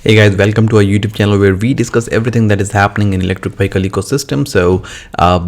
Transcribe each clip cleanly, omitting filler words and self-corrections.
Hey guys, welcome to our YouTube channel where we discuss everything that is happening in electric vehicle ecosystem. So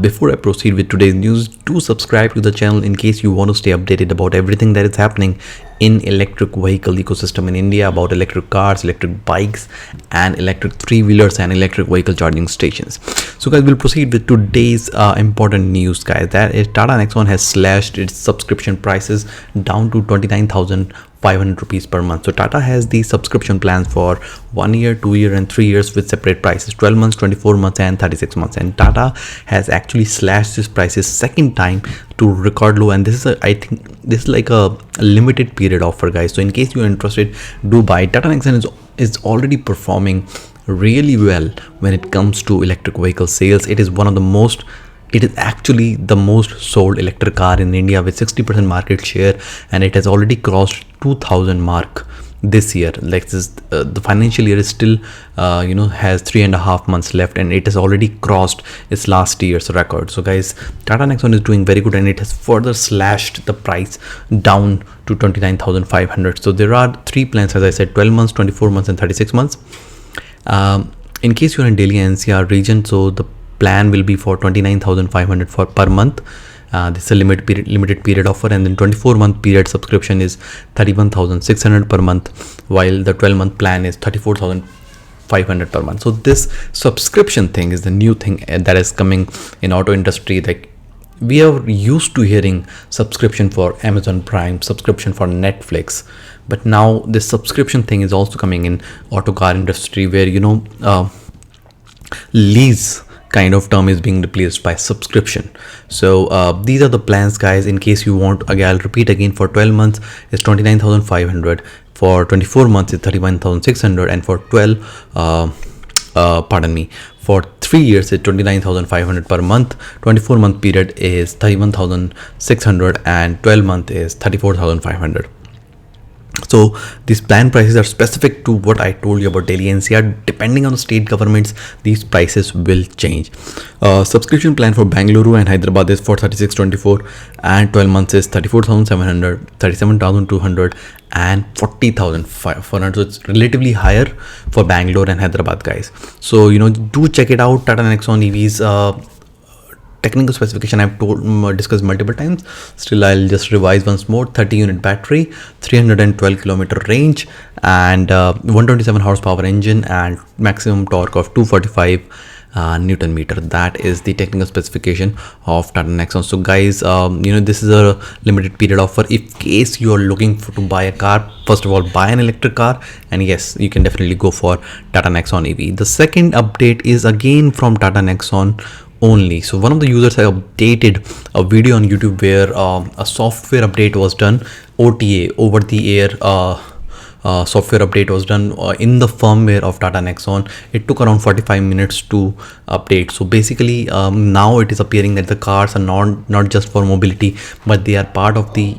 before I proceed with today's news, do subscribe to the channel in case you want to stay updated about everything that is happening in electric vehicle ecosystem in India, about electric cars, electric bikes, and electric three-wheelers and electric vehicle charging stations. So guys, we'll proceed with today's important news, guys. That is, Tata Nexon has slashed its subscription prices down to 29,500 rupees per month. So Tata has these subscription plans for 1 year, 2 year and 3 years with separate prices, 12 months, 24 months and 36 months. And Tata has actually slashed these prices second time to record low, and this is I think this is like a limited period offer, guys. So in case you're interested, do buy. Tata Nexon is already performing really well when it comes to electric vehicle sales. It is actually the most sold electric car in India with 60% market share, and it has already crossed 2000 mark this year. Like this, the financial year is still has 3.5 months left, and it has already crossed its last year's record. So guys, Tata Nexon is doing very good, and it has further slashed the price down to 29,500. So there are three plans, as I said: 12 months, 24 months and 36 months. In case you're in Delhi NCR region, so the plan will be for 29,500 for per month. This is a limited period offer, and then 24-month period subscription is 31,600 per month, while the 12-month plan is 34,500 per month. So this subscription thing is the new thing that is coming in auto industry. Like, we are used to hearing subscription for Amazon Prime, subscription for Netflix, but now this subscription thing is also coming in auto car industry, where lease kind of term is being replaced by subscription. So these are the plans, guys. In case you want, again, I'll repeat again: for 12 months is 29,500, for 24 months is 31,600, and for 3 years is 29,500 per month. 24-month period is 31,600, and 12 month is 34,500. So these plan prices are specific to what I told you about Delhi NCR. Depending on the state governments, these prices will change. Subscription plan for Bangalore and Hyderabad is for 3624, and 12 months is 34,700, 37,200 and 40,500. So it's relatively higher for Bangalore and Hyderabad, guys. So do check it out. Tata Nexon EVs technical specification I've discussed multiple times. Still, I'll just revise once more: 30-unit battery, 312 kilometer range, and 127 horsepower engine, and maximum torque of 245 Newton meter. That is the technical specification of Tata Nexon. So guys, this is a limited period offer. If case you are looking to buy a car, first of all, buy an electric car, and yes, you can definitely go for Tata Nexon EV. The second update is again from Tata Nexon only. So one of the users have updated a video on YouTube where a software update was done, OTA, over the air software update was done in the firmware of Tata Nexon. It took around 45 minutes to update. So basically now it is appearing that the cars are not just for mobility, but they are part of the.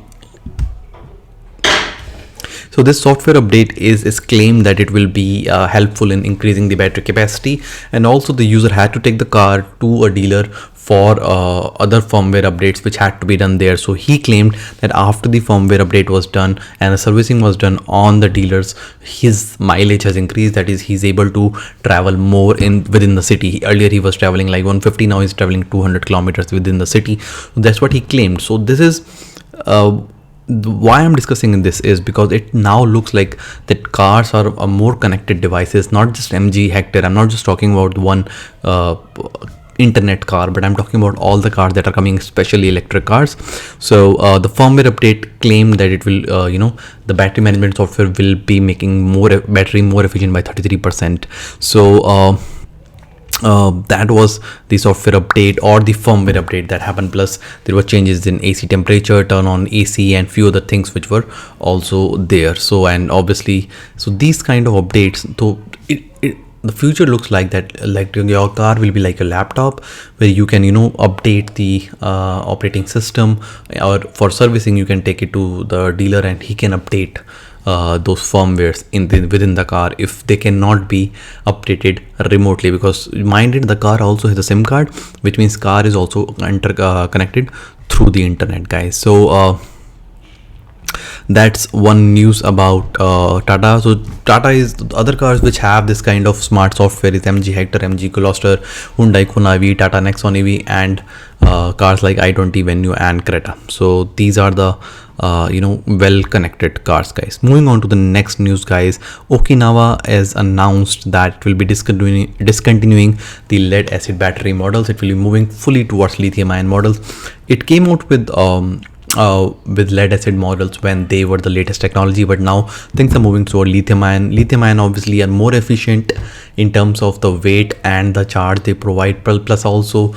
So this software update is claimed that it will be helpful in increasing the battery capacity, and also the user had to take the car to a dealer for other firmware updates which had to be done there. So he claimed that after the firmware update was done and the servicing was done on the dealers, his mileage has increased. That is, he's able to travel more within the city. Earlier he was traveling like 150, now he's traveling 200 kilometers within the city. So that's what he claimed. So this is why I'm discussing this is because it now looks like that cars are more connected devices, not just MG Hector. I'm not just talking about one internet car, but I'm talking about all the cars that are coming, especially electric cars. So the firmware update claimed that it will the battery management software will be making battery more efficient by 33%. So that was the software update or the firmware update that happened. Plus there were changes in AC temperature, turn on AC, and few other things which were also there. So, and obviously, so these kind of updates, so the future looks like that, like your car will be like a laptop where you can update the operating system, or for servicing you can take it to the dealer and he can update those firmwares within the car if they cannot be updated remotely, because mind it, the car also has a SIM card, which means car is also connected through the internet, guys. So that's one news about Tata. So Tata is the other cars which have this kind of smart software is MG Hector, MG Gloster, Hyundai Kona EV, Tata Nexon EV, and cars like i20 Venue and Creta. So these are the well connected cars, guys. Moving on to the next news, guys. Okinawa has announced that it will be discontinuing the lead acid battery models. It will be moving fully towards lithium ion models. It came out with lead acid models when they were the latest technology, but now things are moving toward lithium ion. Lithium ion obviously are more efficient in terms of the weight and the charge they provide, plus also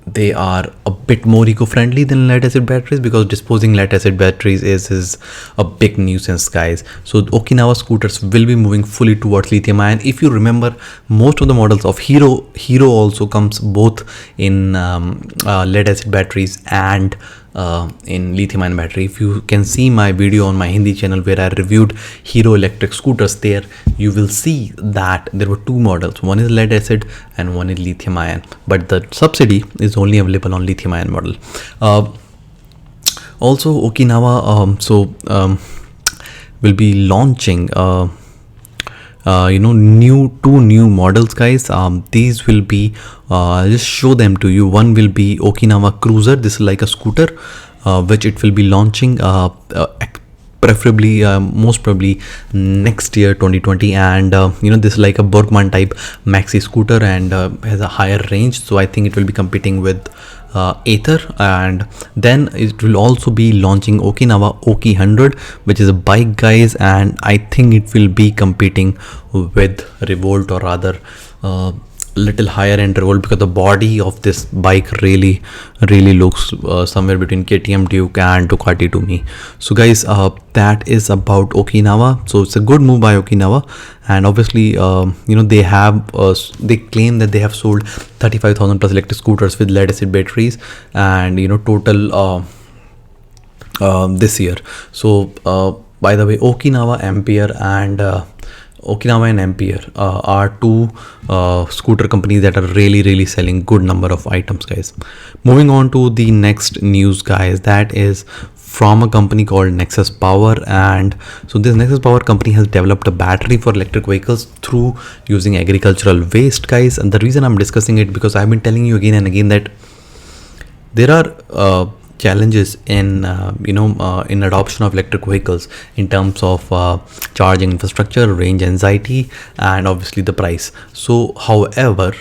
they are a bit more eco-friendly than lead acid batteries, because disposing lead acid batteries is a big nuisance, guys. So Okinawa scooters will be moving fully towards lithium ion. If you remember, most of the models of Hero also comes both in lead acid batteries and in lithium ion battery. If you can see my video on my Hindi channel where I reviewed Hero electric scooters, there you will see that there were two models. One is lead acid and one is lithium ion, but the subsidy is only available on lithium ion model. Also Okinawa will be launching two new models, guys. These will be I'll just show them to you. One will be Okinawa Cruiser. This is like a scooter which it will be launching preferably most probably next year 2020, and this is like a Bergman type maxi scooter and has a higher range, so I think it will be competing with Aether. And then it will also be launching Okinawa Oki 100, which is a bike, guys, and I think it will be competing with Revolt, or rather little higher end Revolt, because the body of this bike really looks somewhere between KTM Duke and Ducati to me. So guys, that is about Okinawa. So it's a good move by Okinawa, and obviously they have they claim that they have sold 35,000 plus electric scooters with lead acid batteries, and total this year. So by the way, Okinawa and Ampere are two scooter companies that are really selling good number of items, guys. Moving on to the next news, guys, that is from a company called Nexus Power. And so this Nexus Power company has developed a battery for electric vehicles through using agricultural waste, guys. And the reason I'm discussing it, because I've been telling you again and again that there are challenges in in adoption of electric vehicles in terms of charging infrastructure, range anxiety, and obviously the price. So however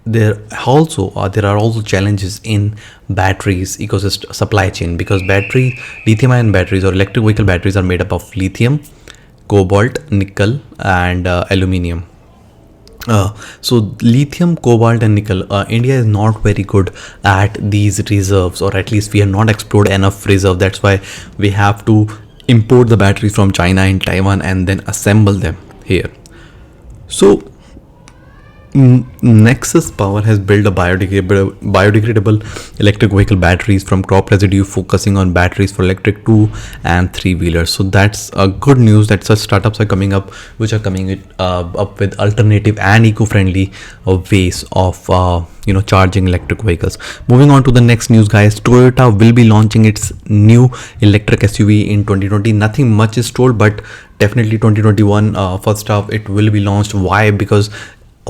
there are also challenges in batteries ecosystem supply chain, because lithium ion batteries or electric vehicle batteries are made up of lithium, cobalt, nickel, and aluminium. So lithium, cobalt, and nickel, India is not very good at these reserves, or at least we have not explored enough reserve. That's why we have to import the batteries from China and Taiwan and then assemble them here. So Nexus Power has built a biodegradable electric vehicle batteries from crop residue, focusing on batteries for electric 2 and 3 wheelers. So that's a good news that such startups are coming up, which are coming up with alternative and eco-friendly ways of charging electric vehicles. Moving on to the next news, guys. Toyota will be launching its new electric SUV in 2020. Nothing much is told, but definitely 2021 first half it will be launched. Why? Because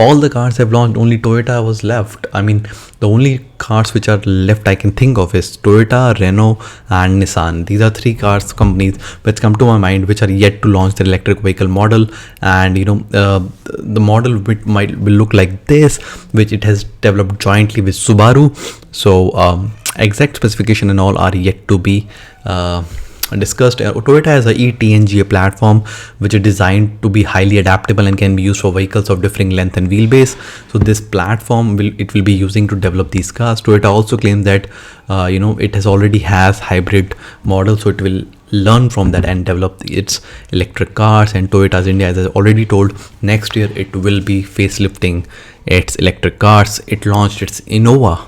all the cars have launched, only Toyota was left. I mean, the only cars which are left I can think of is Toyota, Renault, and Nissan. These are three cars companies which come to my mind which are yet to launch their electric vehicle model. And the model will look like this, which it has developed jointly with Subaru. So exact specification and all are yet to be discussed. Toyota has a eTNGA platform which is designed to be highly adaptable and can be used for vehicles of differing length and wheelbase. So this platform will be using to develop these cars. Toyota also claims that it already has hybrid models, so it will learn from that and develop its electric cars. And Toyota's India, as I already told, next year it will be facelifting its electric cars. It launched its Innova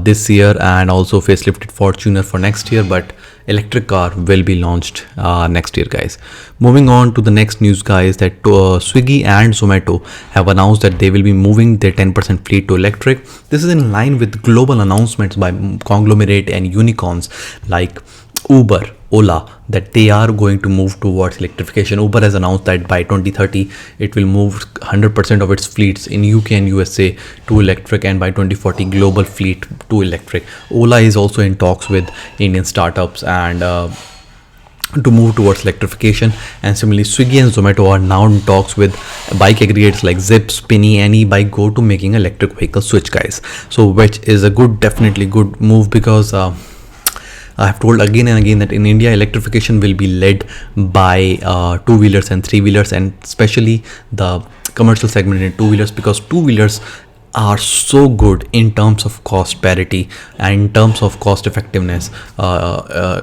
this year and also facelifted Fortuner for next year, but electric car will be launched next year, guys. Moving on to the next news, guys, that Swiggy and Zomato have announced that they will be moving their 10% fleet to electric. This is in line with global announcements by conglomerate and unicorns like Uber, Ola, that they are going to move towards electrification. Uber has announced that by 2030 it will move 100% of its fleets in UK and USA to electric, and by 2040 global fleet to electric. Ola is also in talks with Indian startups and to move towards electrification, and similarly Swiggy and Zomato are now in talks with bike aggregators like Zip, Spinny and eBike Go to making electric vehicle switch, guys. So which is a definitely good move, because I have told again and again that in India electrification will be led by two-wheelers and three-wheelers, and especially the commercial segment in two-wheelers, because two-wheelers are so good in terms of cost parity and in terms of cost effectiveness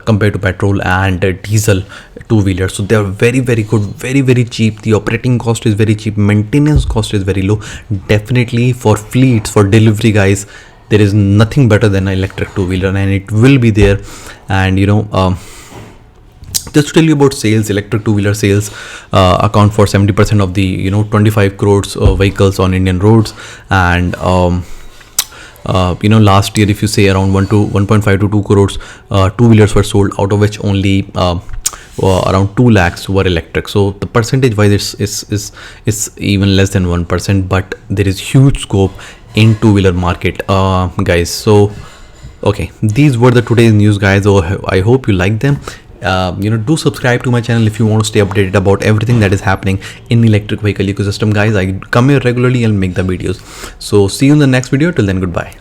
compared to petrol and diesel two-wheelers. So they are very good, very cheap. The operating cost is very cheap, maintenance cost is very low. Definitely for fleets, for delivery, guys, there is nothing better than an electric two-wheeler, and it will be there. And just to tell you about sales, electric two-wheeler sales account for 70% of the 25 crores vehicles on Indian roads. And last year, if you say around 1.5 to 2 crores two-wheelers were sold, out of which only around 2 lakhs were electric. So the percentage wise is even less than 1%, but there is huge scope in two-wheeler market, guys. So okay, these were the today's news, guys. So I hope you like them. Do subscribe to my channel if you want to stay updated about everything that is happening in electric vehicle ecosystem, guys. I come here regularly and make the videos. So see you in the next video. Till then, goodbye.